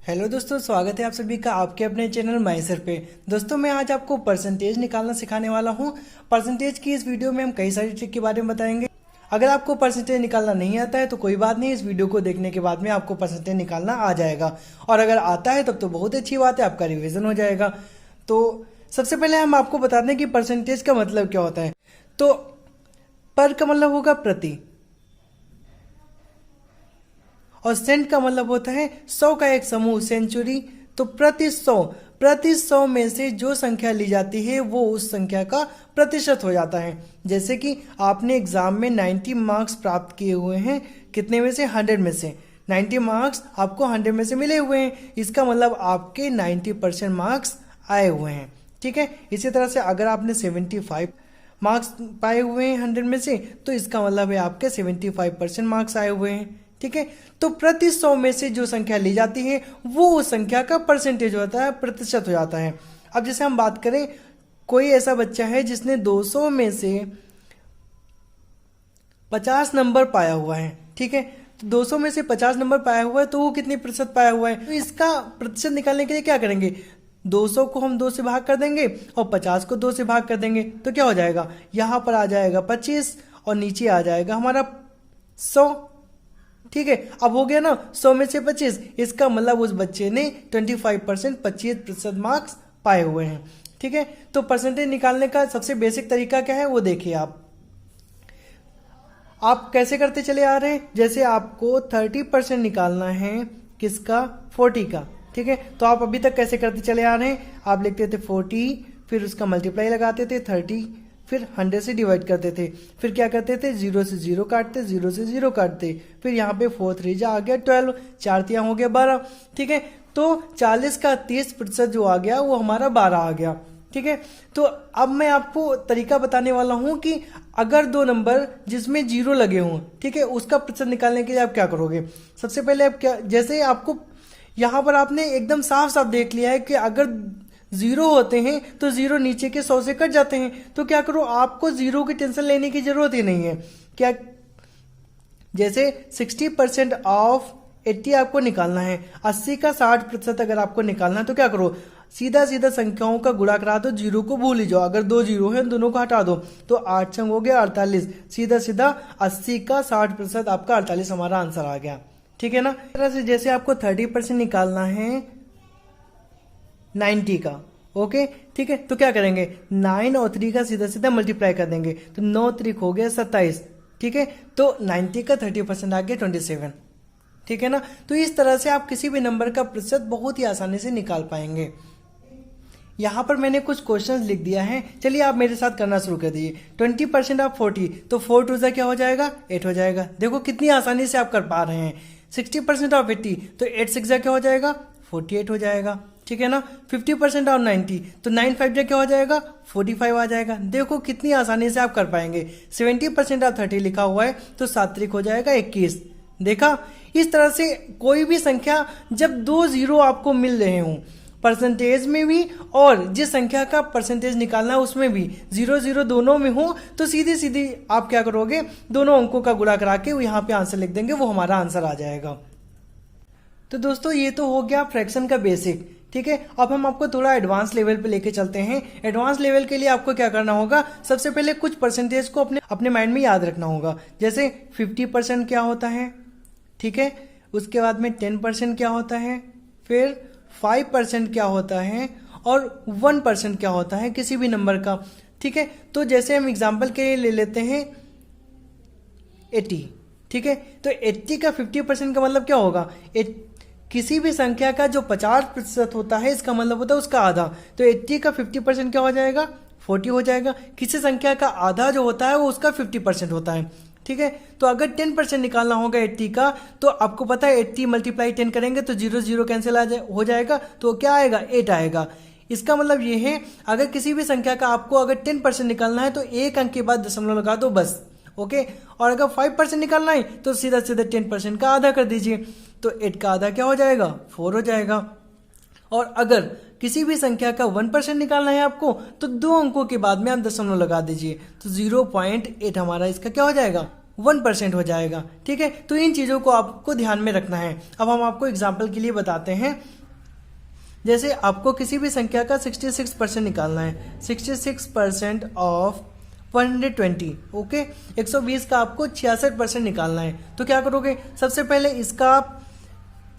Hello दोस्तों, स्वागत है आप सभी का आपके अपने चैनल माइसर पे। दोस्तों मैं आज आपको परसेंटेज निकालना सिखाने वाला हूँ। परसेंटेज की इस वीडियो में हम कई सारी ट्रिक के बारे में बताएंगे। अगर आपको परसेंटेज निकालना नहीं आता है तो कोई बात नहीं, इस वीडियो को देखने के बाद में आपको परसेंटेज निकालना आ जाएगा। और अगर आता है तब तो बहुत अच्छी बात है, आपका रिविजन हो जाएगा। तो सबसे पहले हम आपको बता दें कि परसेंटेज का मतलब क्या होता है। तो पर का मतलब होगा प्रति, और सेंट का मतलब होता है 100 का एक समूह, सेंचुरी। तो प्रति 100 में से जो संख्या ली जाती है वो उस संख्या का प्रतिशत हो जाता है। जैसे कि आपने एग्जाम में 90 मार्क्स प्राप्त किए हुए हैं, कितने में से? 100 में से 90 मार्क्स आपको 100 में से मिले हुए हैं, इसका मतलब आपके 90% मार्क्स आए हुए हैं। ठीक है, इसी तरह से अगर आपने 75 मार्क्स पाए हुए हैं 100 में से, तो इसका मतलब है आपके 75% मार्क्स आए हुए हैं। ठीक है, तो प्रति 100 में से जो संख्या ली जाती है वो उस संख्या का परसेंटेज होता है, प्रतिशत हो जाता है। अब जैसे हम बात करें, कोई ऐसा बच्चा है जिसने 200 में से 50 नंबर पाया हुआ है। ठीक है, तो 200 में से 50 नंबर पाया हुआ है, तो वो कितने प्रतिशत पाया हुआ है? तो इसका प्रतिशत निकालने के लिए क्या करेंगे? 200 को हम 2 से भाग कर देंगे और 50 को 2 से भाग कर देंगे, तो क्या हो जाएगा? यहां पर आ जाएगा 25 और नीचे आ जाएगा हमारा 100। ठीक है, अब हो गया ना 100 में से 25, इसका मतलब उस बच्चे ने 25% मार्क्स पाए हुए हैं। ठीक है, तो परसेंटेज निकालने का सबसे बेसिक तरीका क्या है वो देखिए। आप कैसे करते चले आ रहे हैं? जैसे आपको 30% निकालना है, किसका? 40 का। ठीक है, तो आप अभी तक कैसे करते चले आ रहे हैं? आप लिखते थे 40, फिर उसका मल्टीप्लाई लगाते थे 30, फिर 100 से डिवाइड करते थे, फिर क्या करते थे? 0 से 0 काटते, 0 से 0 काटते, फिर यहाँ पे 4 3 जा आ गया 12, 4 तिया हो गया 12। ठीक है, तो 40 का 30% जो आ गया वो हमारा 12 आ गया। ठीक है, तो अब मैं आपको तरीका बताने वाला हूं कि अगर दो नंबर जिसमें 0 लगे हों, ठीक है, उसका प्रतिशत निकालने के लिए आप क्या करोगे? सबसे पहले आप क्या, जैसे आपको यहां पर आपने एकदम साफ साफ देख लिया है कि अगर 0 होते हैं तो 0 नीचे के 100 से कट जाते हैं, तो क्या करो, आपको 0 की टेंशन लेने की जरूरत ही नहीं है। क्या, जैसे 60% ऑफ 80 आपको निकालना है, 80 का 60% अगर आपको निकालना है, तो क्या करो, सीधा सीधा संख्याओं का गुणा करा दो, 0 को भूल ही जाओ। अगर 2 0 है दोनों को हटा दो, तो 8 संग हो गया 48, सीधा सीधा 80 का 60% आपका 48 हमारा आंसर आ गया। ठीक है ना, इस तरह से जैसे आपको 30% निकालना है 90 का। ओके, ठीक है, तो क्या करेंगे? 9 और 3 का सीधा सीधा मल्टीप्लाई कर देंगे, तो 9 3 हो गया 27। ठीक है, तो 90 का 30% आ गया 27। ठीक है ना, तो इस तरह से आप किसी भी नंबर का प्रतिशत बहुत ही आसानी से निकाल पाएंगे। यहां पर मैंने कुछ क्वेश्चंस लिख दिया है, चलिए आप मेरे साथ करना शुरू कर दीजिए। 20% ऑफ 40, तो 4 टू क्या हो जाएगा? 8 हो जाएगा। देखो कितनी आसानी से आप कर पा रहे हैं। 60% ऑफ 80, तो 8 6 क्या हो जाएगा? 48 हो जाएगा। ठीक है ना, 50% ऑफ 90, तो 9 5 क्या हो जाएगा? 45 आ जाएगा। देखो कितनी आसानी से आप कर पाएंगे। 70% ऑफ 30 लिखा हुआ है, तो 7 3 हो जाएगा 21। देखा, इस तरह से कोई भी संख्या जब 2 0 आपको मिल रहे हों परसेंटेज में भी, और जिस संख्या का परसेंटेज निकालना है उसमें भी 0 0 दोनों में हो, तो सीधी सीधी आप क्या करोगे? दोनों अंकों का गुणा करा के यहाँ पे आंसर लिख देंगे, वो हमारा आंसर आ जाएगा। तो दोस्तों ये तो हो गया फ्रैक्शन का बेसिक। ठीक है, अब हम आपको थोड़ा एडवांस लेवल पे लेके चलते हैं। एडवांस लेवल के लिए आपको क्या करना होगा? सबसे पहले कुछ परसेंटेज को अपने माइंड में याद रखना होगा। जैसे 50% क्या होता है, ठीक है, उसके बाद में 10% क्या होता है, फिर 5% क्या होता है, और 1% क्या होता है किसी भी नंबर का। ठीक है, तो जैसे हम एग्जाम्पल के लिए ले लेते हैं 80। ठीक है, तो 80 का 50% का मतलब क्या होगा? किसी भी संख्या का जो 50% होता है, इसका मतलब होता है उसका आधा। तो 80 का 50% क्या हो जाएगा? 40 हो जाएगा। किसी संख्या का आधा जो होता है वो उसका 50% होता है। ठीक है, तो अगर 10% निकालना होगा 80 का, तो आपको पता है 80 मल्टीप्लाई 10 करेंगे तो 0 0 कैंसिल हो जाएगा, तो क्या आएगा? 8 आएगा। इसका मतलब ये है, अगर किसी भी संख्या का आपको अगर 10% निकालना है तो एक अंक के बाद दशमलव लगा दो बस। ओके, और अगर 5% निकालना है तो सीधा सीधा 10% का आधा कर दीजिए, तो 8 का आधा क्या हो जाएगा? 4 हो जाएगा। और अगर किसी भी संख्या का 1% निकालना है आपको, तो 2 अंकों के बाद में आप दशमलव लगा दीजिए, तो 0.8 हमारा इसका क्या हो जाएगा? 1% हो जाएगा। ठीक है, तो इन चीज़ों को आपको ध्यान में रखना है। अब हम आपको एग्जाम्पल के लिए बताते हैं। जैसे आपको किसी भी संख्या का 66% निकालना है, 66% ऑफ 120, ओके। 120 का आपको 66% निकालना है। तो क्या करोगे, सबसे पहले इसका आप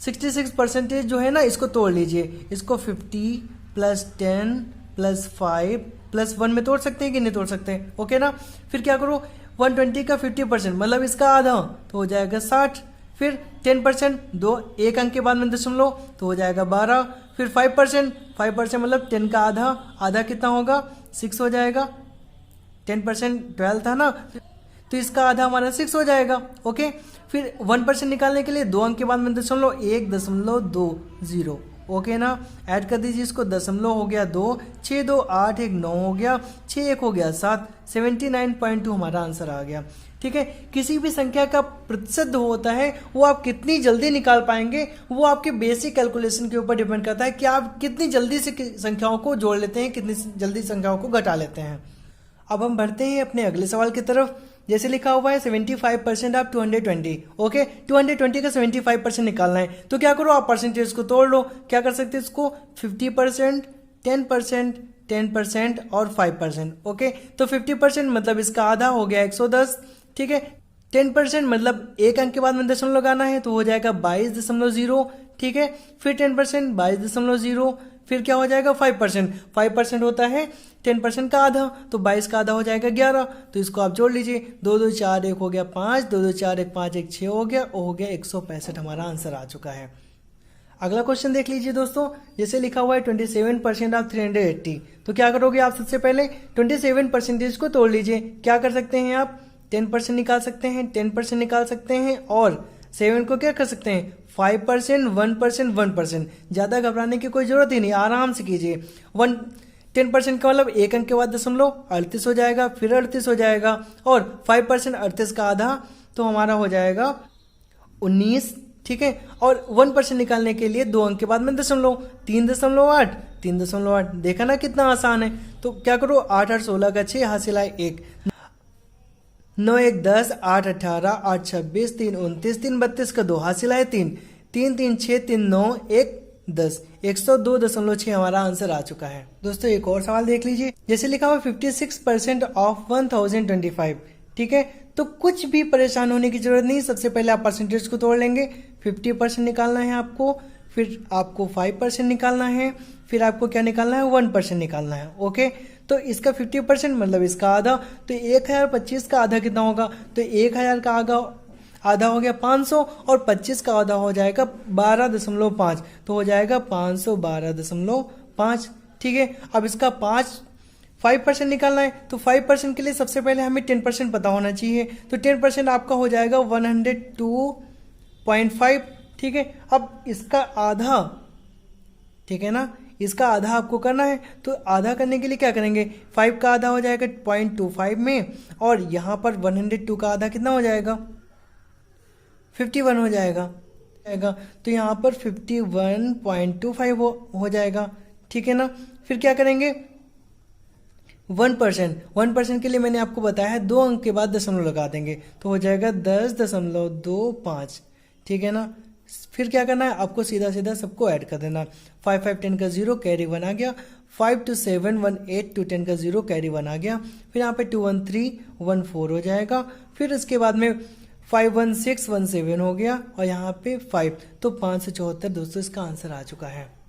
66% जो है ना, इसको तोड़ लीजिए। इसको 50 + 10 + 5 + 1 में तोड़ सकते हैं कि नहीं तोड़ सकते, ओके ना। फिर क्या करो, 120 का 50% मतलब इसका आधा, तो हो जाएगा 60। फिर 10%, एक अंक के बाद में दशमलव, तो हो जाएगा 12। फिर 5% मतलब 10 का आधा, आधा कितना होगा, 6 हो जाएगा। 10% 12 था ना, तो इसका आधा हमारा 6 हो जाएगा, ओके। फिर 1% निकालने के लिए 2 अंक के बाद में दशमलव, 1.20, ओके ना। ऐड कर दीजिए इसको, दशमलव हो गया 2, 6 2 8 1 9 हो गया, 6 1 हो गया 7, 79.2 हमारा आंसर आ गया। ठीक है, किसी भी संख्या का प्रतिशत होता है वो आप कितनी जल्दी निकाल पाएंगे, वो आपके बेसिक कैलकुलेशन के ऊपर डिपेंड करता है कि आप कितनी जल्दी से संख्याओं को जोड़ लेते हैं, कितनी जल्दी संख्याओं को घटा लेते हैं। अब हम बढ़ते हैं अपने अगले सवाल की तरफ। जैसे लिखा हुआ है 75% ऑफ 220, ओके। 220 का 75% निकालना है, तो क्या करो, आप परसेंटेज को तोड़ लो। क्या कर सकते हैं इसको, 50%, 10%, 10% और 5%, ओके। तो 50% मतलब इसका आधा हो गया 110, ठीक है। 10% मतलब एक अंक के बाद में दशमलव लगाना है, तो हो जाएगा 22.0, ठीक है। फिर 10% 22.0, फिर क्या हो जाएगा 5%, 5% होता है 10% का आधा, तो 22 का आधा हो जाएगा 11। तो इसको आप जोड़ लीजिए, 2 2 4 1 हो गया 5, 2 2 4 1 5 1 6 हो गया, वो हो गया 165 हमारा आंसर आ चुका है। अगला क्वेश्चन देख लीजिए दोस्तों। जैसे लिखा हुआ है 27% ऑफ 380, तो क्या करोगे आप, सबसे पहले 27% को तोड़ लीजिए। क्या कर सकते हैं आप, 10% निकाल सकते हैं, 10% निकाल सकते हैं, और 7 को क्या कर सकते हैं, 5%, 1%, 1%। ज़्यादा घबराने की कोई ज़रूरत ही नहीं, आराम से कीजिए। 10% का मतलब एक अंक के बाद दशमलव, 38 हो जाएगा, फिर 38 हो जाएगा, और 5% 38 का आधा, तो हमारा हो जाएगा 19, ठीक है। और 1% निकालने के लिए 2 अंक के बाद में दशमलव, 3.8, 3.8। देखा ना कितना आसान है। तो क्या करो, 8 8 16 का 6, हासिल आए 1, 9 1 10, 8 18, 8 26, 3 29, 3 32 का 2, हासिल आए 3, 3 3 6, 3 9 1 10, 102.6 हमारा आंसर आ चुका है। दोस्तों एक और सवाल देख लीजिए। जैसे लिखा हुआ 56% ऑफ 1025, ठीक है। तो कुछ भी परेशान होने की जरूरत नहीं, सबसे पहले आप परसेंटेज को तोड़ लेंगे। 50% निकालना है आपको, फिर आपको 5% निकालना है, फिर आपको क्या निकालना है, 1% निकालना है, ओके। तो इसका 50% मतलब इसका आधा, तो 1025 का आधा कितना होगा, तो 1000 का आधा हो गया 500, और 25 का आधा हो जाएगा 12.5, तो हो जाएगा 512.5, ठीक है। अब इसका 5% निकालना है, तो 5% के लिए सबसे पहले हमें 10% पता होना चाहिए। तो 10% आपका हो जाएगा 102.5, ठीक है। अब इसका आधा, ठीक है ना, इसका आधा आपको करना है। तो आधा करने के लिए क्या करेंगे, 5 का आधा हो जाएगा 0.25 में, और यहाँ पर 102 का आधा कितना हो जाएगा, 51 हो जाएगा। तो यहाँ पर 51.25 हो जाएगा, ठीक है ना। फिर क्या करेंगे, 1% के लिए मैंने आपको बताया है 2 अंक के बाद दशमलव लगा देंगे, तो हो जाएगा 10.25, ठीक है ना। फिर क्या करना है, आपको सीधा सीधा सबको ऐड कर देना। 5 5 10 का 0, कैरी 1 आ गया। 5 2 7 1 8 2 10 का 0, कैरी 1 आ गया। फिर यहाँ पे 2 1 3 1 4 हो जाएगा। फिर इसके बाद में 5 1 6 1 7 हो गया, और यहाँ पे 5, तो 574 दोस्तों इसका आंसर आ चुका है।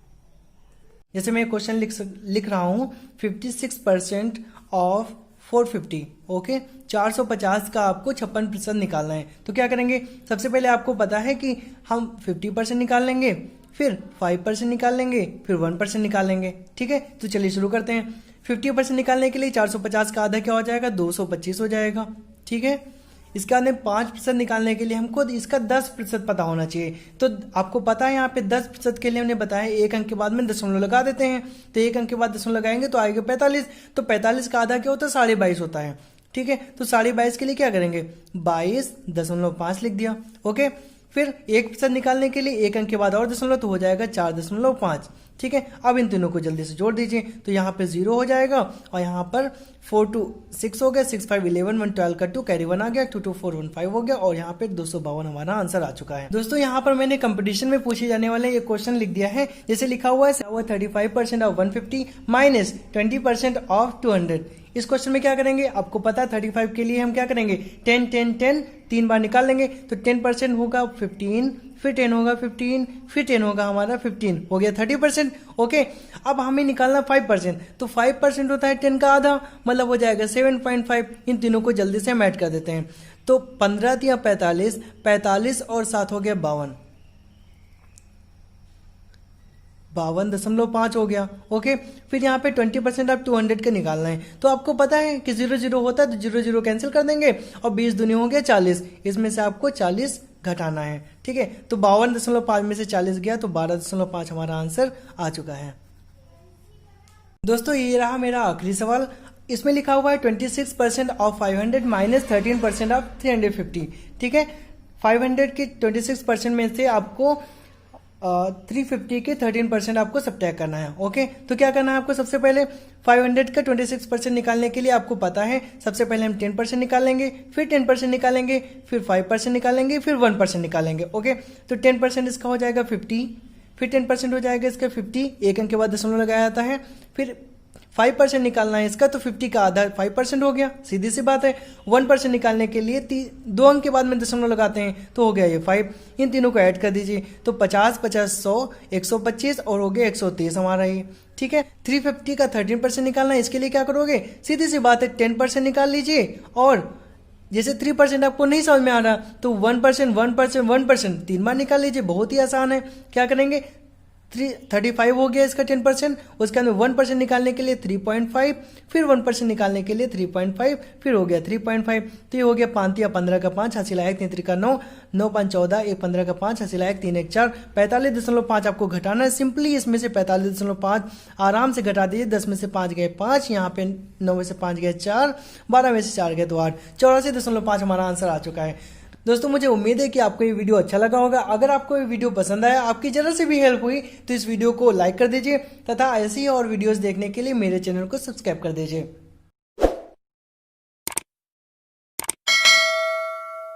जैसे मैं क्वेश्चन लिख रहा हूँ, 56% ऑफ 450, ओके। 450 का आपको 56% निकालना है। तो क्या करेंगे, सबसे पहले आपको पता है कि हम 50% निकाल लेंगे, फिर 5% निकाल लेंगे, फिर 1% निकाल लेंगे, ठीक है। तो चलिए शुरू करते हैं। 50% निकालने के लिए 450 का आधा क्या हो जाएगा, 225 हो जाएगा, ठीक है। इसके बाद में 5% निकालने के लिए हमको इसका 10% पता होना चाहिए। तो आपको पता है यहाँ पे 10% के लिए हमने बताया एक अंक के बाद में दशमलव लगा देते हैं। तो एक अंक के बाद दशमलव लगाएंगे तो आएगा 45। तो 45 का आधा क्या होता है, 22.5 होता है, ठीक है। तो 22.5 के लिए क्या करेंगे, 22.5 लिख दिया, ओके। फिर 1% निकालने के लिए 1 अंक के बाद और दशमलव तो हो जाएगा 4.5। ठीक है, अब इन तीनों को जल्दी से जोड़ दीजिए। तो यहाँ पे 0 हो जाएगा और यहाँ पर 4 2 6 हो गया, 6 5 11 1 12 का 2 कैरी 1 आ गया, 2 2 4 1 5 हो गया और यहाँ पे 252 हमारा आंसर आ चुका है। दोस्तों यहाँ पर मैंने कंपटीशन में पूछे जाने वाले ये क्वेश्चन लिख दिया है, जैसे लिखा हुआ है 35% ऑफ 150 माइनस 20% ऑफ 200। इस क्वेश्चन में क्या करेंगे, आपको पता है 35 के लिए हम क्या करेंगे, 10 10 10 3 बार निकाल लेंगे। तो 10% होगा 15, फिर 10 होगा 15, फिर 10 होगा हमारा 15, हो गया 30%। ओके, अब हमें निकालना 5%, तो 5% होता है 10 का आधा, मतलब हो जाएगा 7.5। इन तीनों को जल्दी से हम ऐड कर देते हैं। तो 15 या 45, 45 और 7 हो गया 52, 52.5 हो गया। ओके, फिर यहाँ पे 20% आप 200 का निकालना है। तो आपको पता है कि 0 0 होता है, तो 0 0 कैंसिल कर देंगे और 20 दूनी हो गया 40, इसमें से आपको 40 घटाना है। ठीक है, तो 52.5 में से 40 गया तो 12.5 हमारा आंसर आ चुका है। दोस्तों ये रहा मेरा आखिरी सवाल। इसमें लिखा हुआ है 26% ऑफ 500 माइनस 13% ऑफ 350। ठीक है, 500 के 26% में से आपको 350 के 13% आपको सब्ट्रैक्ट करना है। ओके, तो क्या करना है आपको, सबसे पहले 500 का 26% निकालने के लिए आपको पता है सबसे पहले हम 10% निकालेंगे, फिर 10% निकालेंगे, फिर 5% निकालेंगे, फिर 1% निकालेंगे। ओके, तो 10% इसका हो जाएगा 50, फिर 10% हो जाएगा इसका 50, 1 अंक के बाद दशमलव लगाया जाता है। फिर 5% निकालना है इसका, तो 50 का आधा 5% हो गया, सीधी सी बात है। 1% निकालने के लिए 2 अंक के बाद में दशमलव लगाते हैं, तो हो गया ये 5। इन तीनों को ऐड कर दीजिए, तो 50 50 100 125 और हो गया 130 हमारा ये। ठीक है, 350 का 13% निकालना है, इसके लिए क्या करोगे, सीधी सी बात है 10% निकाल लीजिए। और जैसे 3% आपको नहीं समझ में आ रहा तो 1% 1% 1% 3 बार निकाल लीजिए, बहुत ही आसान है। क्या करेंगे, 35 हो गया इसका 10%, उसके अंदर 1% निकालने के लिए 3.5, फिर 1% निकालने के लिए 3.5, फिर हो गया 3.5। तो ये हो गया 5 या 15 का 5, हासिल आया 3 3 का 9, 9 5 14, 1 15 का 5, हासिल आया 3 1 4। 45.5 आपको घटाना है, सिंपली इसमें से 45.5 आराम से घटा दीजिए। 10 में से 5 गए 5, यहाँ पे 9 में से 5 गए 4, 12 में से 4 गए तो 8, 84.5 हमारा आंसर आ चुका है। दोस्तों मुझे उम्मीद है कि आपको ये वीडियो अच्छा लगा होगा। अगर आपको ये वीडियो पसंद आया, आपकी जरा से भी हेल्प हुई, तो इस वीडियो को लाइक कर दीजिए तथा ऐसी और वीडियोस देखने के लिए मेरे चैनल को सब्सक्राइब कर दीजिए।